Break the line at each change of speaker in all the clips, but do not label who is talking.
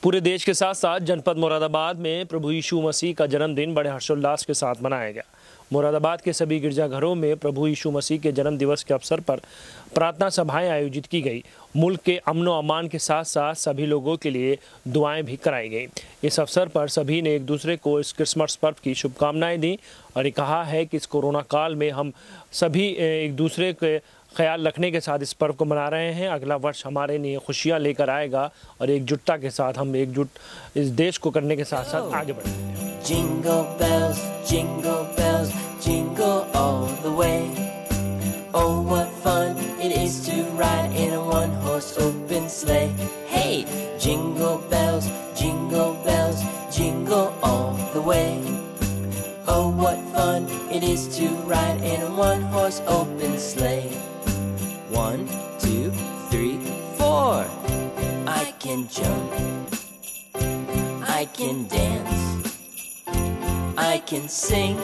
पूरे देश के साथ साथ जनपद मुरादाबाद में प्रभु यीशु मसीह का जन्मदिन बड़े हर्षोल्लास के साथ मनाया गया। मुरादाबाद के सभी गिरजाघरों में प्रभु यीशु मसीह के जन्म दिवस के अवसर पर प्रार्थना सभाएं आयोजित की गई। मुल्क के अमन व अमान के साथ साथ सभी लोगों के लिए दुआएं भी कराई गई। इस अवसर पर सभी ने एक दूसरे को इस क्रिसमस पर्व की शुभकामनाएं दी और ये कहा है कि इस कोरोना काल में हम सभी एक दूसरे के ख्याल रखने के साथ इस पर्व को मना रहे हैं। अगला वर्ष हमारे लिए खुशियाँ लेकर आएगा और एकजुटता के साथ हम एकजुट इस देश को करने के साथ साथ आगे बढ़ेंगे।
Jingle bells, jingle all the way. Oh, what fun it is to ride in a one-horse open sleigh. Hey, jingle bells, jingle all the way. Oh, what fun it is to ride in a one-horse open sleigh. 1, 2, 3, 4. I can jump, I can dance, I can sing.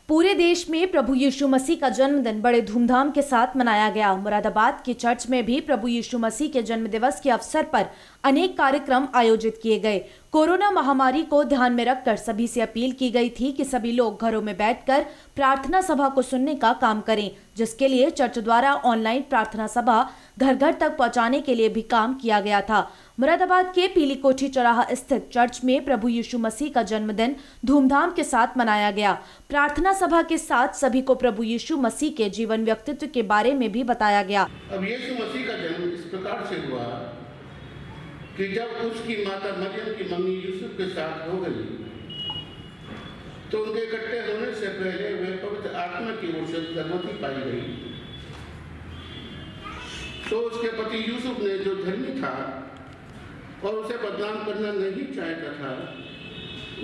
पूरे देश में प्रभु यीशु मसीह का जन्मदिन बड़े धूमधाम के साथ मनाया गया। मुरादाबाद की चर्च में भी प्रभु यीशु मसीह के जन्म दिवस के अवसर पर अनेक कार्यक्रम आयोजित किए गए। कोरोना महामारी को ध्यान में रखकर सभी से अपील की गई थी कि सभी लोग घरों में बैठकर प्रार्थना सभा को सुनने का काम करें, जिसके लिए चर्च द्वारा ऑनलाइन प्रार्थना सभा घर घर तक पहुंचाने के लिए भी काम किया गया था। मुरादाबाद के पीली कोठी चौराहा स्थित चर्च में प्रभु यीशु मसीह का जन्मदिन धूमधाम के साथ मनाया गया। प्रार्थना सभा के साथ सभी को प्रभु यीशु मसीह के जीवन व्यक्तित्व के बारे में भी बताया गया।
अब यीशु मसीह का जन्म इस प्रकार से हुआ कि जब उसकी माता मरियम की मम्मी यूसुफ के साथ हो गई तो उनके इकट्ठे होने से पहले वे पवित्र आत्मा की ओर से गर्भवती पाई गई। तो उसके पति यूसुफ ने, जो धर्मी था और उसे बदनाम करना नहीं चाहता था,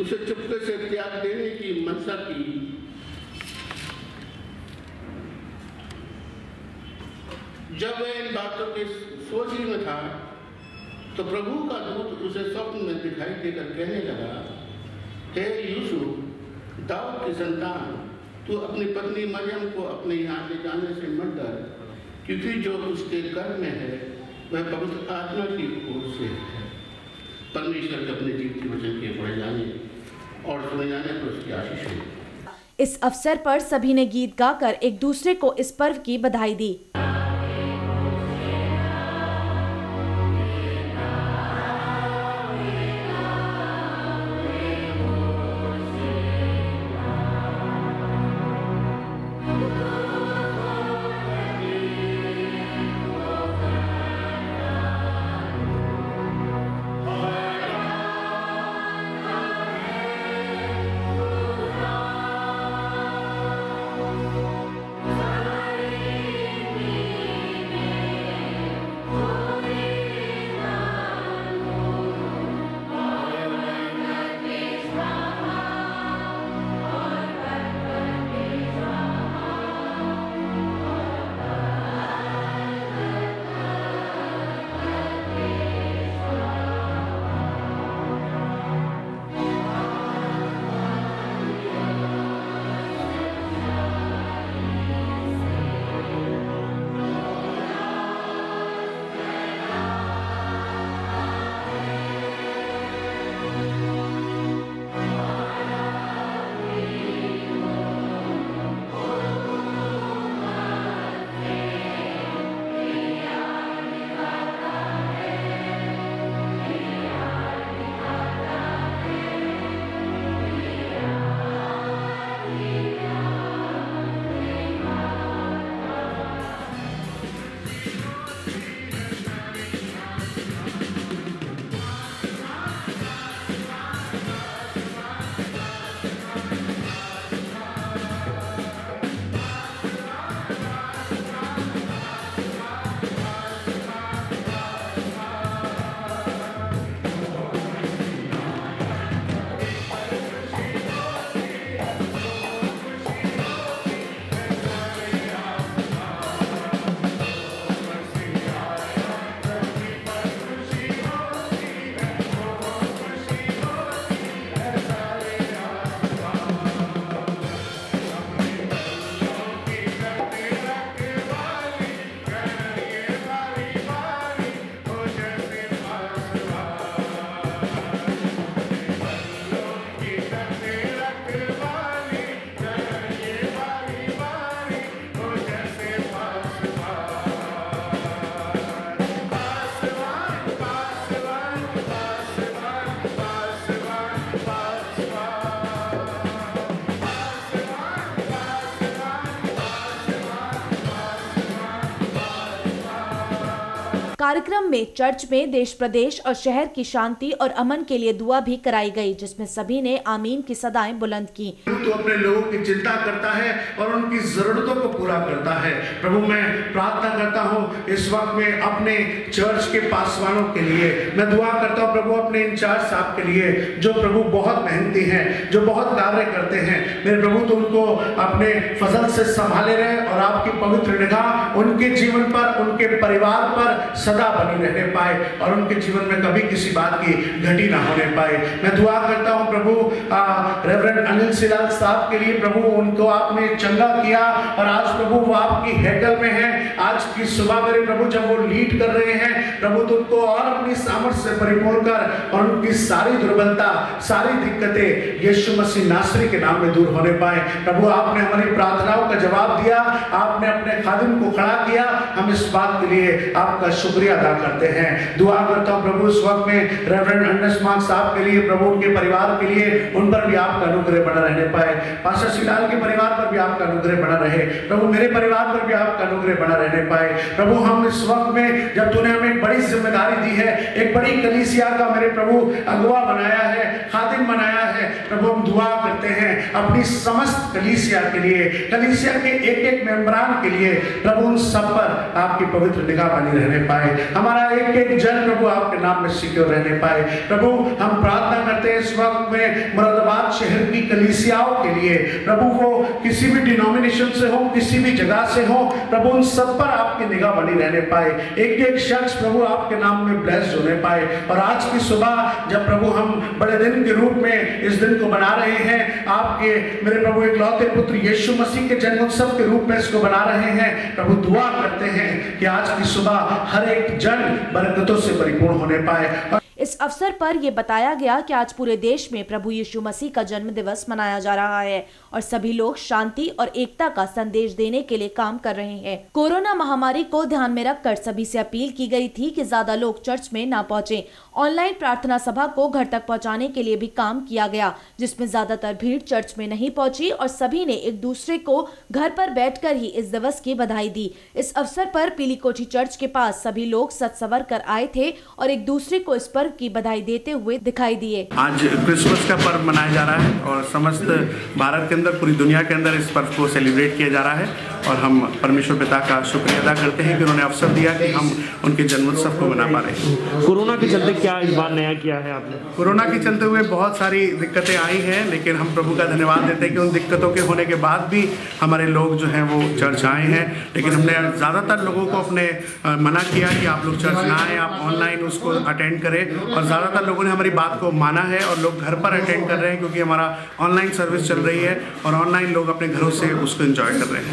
उसे चुपके से त्याग देने की मनसा की। जब वह इन बातों की सोच ही में था तो प्रभु का दूत उसे स्वप्न में दिखाई देकर कहने लगा, हे यूसुफ, दाऊद की संतान, तू अपनी पत्नी मरियम को अपने यहाँ ले जाने से मत डर, क्योंकि जो उसके गर्भ में है वह पवित्र आत्मा की ओर से है। परमेश्वर के अपने जीवित वचन के पढ़े जाने और सुने जाने पर उसकी आशीष है।
इस अवसर पर सभी ने गीत गाकर एक दूसरे को इस पर्व की बधाई दी। कार्यक्रम में चर्च में देश प्रदेश और शहर की शांति और अमन के लिए दुआ भी कराई गई, जिसमें सभी ने आमीन की सदाएं बुलंद की।
तो अपने लोगों की चिंता करता है और उनकी जरूरतों को पूरा करता है। प्रभु मैं प्रार्थना करता हूँ इस वक्त में अपने चर्च के पासवानों के लिए, मैं दुआ करता हूँ प्रभु अपने इंचार्ज साहब के लिए, जो प्रभु बहुत मेहनती हैं, जो बहुत कार्य करते हैं। मेरे प्रभु तो उनको अपने फजल से संभाले रहे और आपकी पवित्र निगाह उनके जीवन पर, उनके परिवार पर सदा बनी रहने पाए और उनके जीवन में कभी किसी बात की घटी ना होने पाए। मैं दुआ करता हूँ प्रभु रेवरेंड अनिल सिलाल साहब के लिए, प्रभु उनको आपने चंगा किया और आज प्रभु वो आपकी हैकल में है। आज की सुबह मेरे प्रभु जब वो लीड कर रहे हैं प्रभु, तो उनको और अपनी सामर्थ्य से परिपूर्ण कर और उनकी सारी दुर्बलता, सारी दिक्कतें यीशु मसीह नासरी के नाम में दूर होने पाए। प्रभु आपने हमारी प्रार्थनाओं का जवाब दिया, आपने अपने खादिम को खड़ा किया, हम इस बात के लिए आपका शुक्रिया अदा करते हैं। दुआ करता हूँ प्रभु इस वक्त में रेवरेंड अंडस मार्क साहब के लिए, प्रभु उनके परिवार के लिए, उन पर भी आपका अनुग्रह बना रहने पाए। पास्टर सिलाल के परिवार पर भी आपका अनुग्रह बना रहे प्रभु, मेरे परिवार पर भी आपका अनुग्रह बना रहने पाए। प्रभु हम इस वक्त में जब तूने हमें एक बड़ी जिम्मेदारी दी है, एक बड़ी कलीसिया का मेरे प्रभु अगुवा बनाया है, खादिम बनाया है, प्रभु हम दुआ करते हैं अपनी समस्त कलीसिया के लिए, कलीसिया के एक एक मेंबरान के लिए, प्रभु उन सब पर आपकी पवित्र निगाह बनी रहने पाए। हमारा एक एक जन प्रभु आपके नाम में सिक्योर रहने पाए। प्रभु हम प्रार्थना करते हैं इस वक्त में मुरादाबाद शहर की कलीसियाओं के लिए, प्रभु वो किसी भी डिनोमिनेशन से हो, किसी भी जगह से हो, प्रभु उन सब पर आपकी निगाह बनी रहने पाए। एक एक शख्स प्रभु आपके नाम में ब्लेस्ड होने पाए। और आज की सुबह जब प्रभु हम बड़े दिन के रूप में इस दिन को बना रहे हैं, आपके मेरे प्रभु इकलौते पुत्र यीशु मसीह के जन्म उत्सव के रूप में इसको बना रहे हैं, प्रभु दुआ करते हैं कि आज की सुबह हर एक जन बरकतों से परिपूर्ण होने पाए।
इस अवसर पर यह बताया गया कि आज पूरे देश में प्रभु यीशु मसीह का जन्म दिवस मनाया जा रहा है और सभी लोग शांति और एकता का संदेश देने के लिए काम कर रहे हैं। कोरोना महामारी को ध्यान में रखकर सभी से अपील की गई थी कि ज्यादा लोग चर्च में ना पहुंचे। ऑनलाइन प्रार्थना सभा को घर तक पहुंचाने के लिए भी काम किया गया, जिसमें ज्यादातर भीड़ चर्च में नहीं पहुंची और सभी ने एक दूसरे को घर पर बैठकर ही इस दिवस की बधाई दी। इस अवसर पर पीली कोठी चर्च के पास सभी लोग सज संवर कर आए थे और एक दूसरे को इस पर्व की बधाई देते हुए दिखाई दिए।
आज क्रिसमस का पर्व मनाया जा रहा है और समस्त भारत के अंदर, पूरी दुनिया के अंदर इस पर्व को सेलिब्रेट किया जा रहा है और हम परमेश्वर पिता का शुक्रिया अदा करते हैं कि उन्होंने अवसर दिया कि हम उनके जन्मोत्सव को मना पा रहे हैं।
कोरोना के चलते क्या इस बार नया किया है आपने?
कोरोना के चलते हुए बहुत सारी दिक्कतें आई हैं, लेकिन हम प्रभु का धन्यवाद देते हैं कि उन दिक्कतों के होने के बाद भी हमारे लोग जो हैं वो चर्च आए हैं। लेकिन हमने ज़्यादातर लोगों को अपने मना किया कि आप लोग चर्च ना आए, आप ऑनलाइन उसको अटेंड करें और ज़्यादातर लोगों ने हमारी बात को माना है और लोग घर पर अटेंड कर रहे हैं क्योंकि हमारा ऑनलाइन सर्विस चल रही है और ऑनलाइन लोग अपने घरों से उसको एंजॉय कर रहे हैं।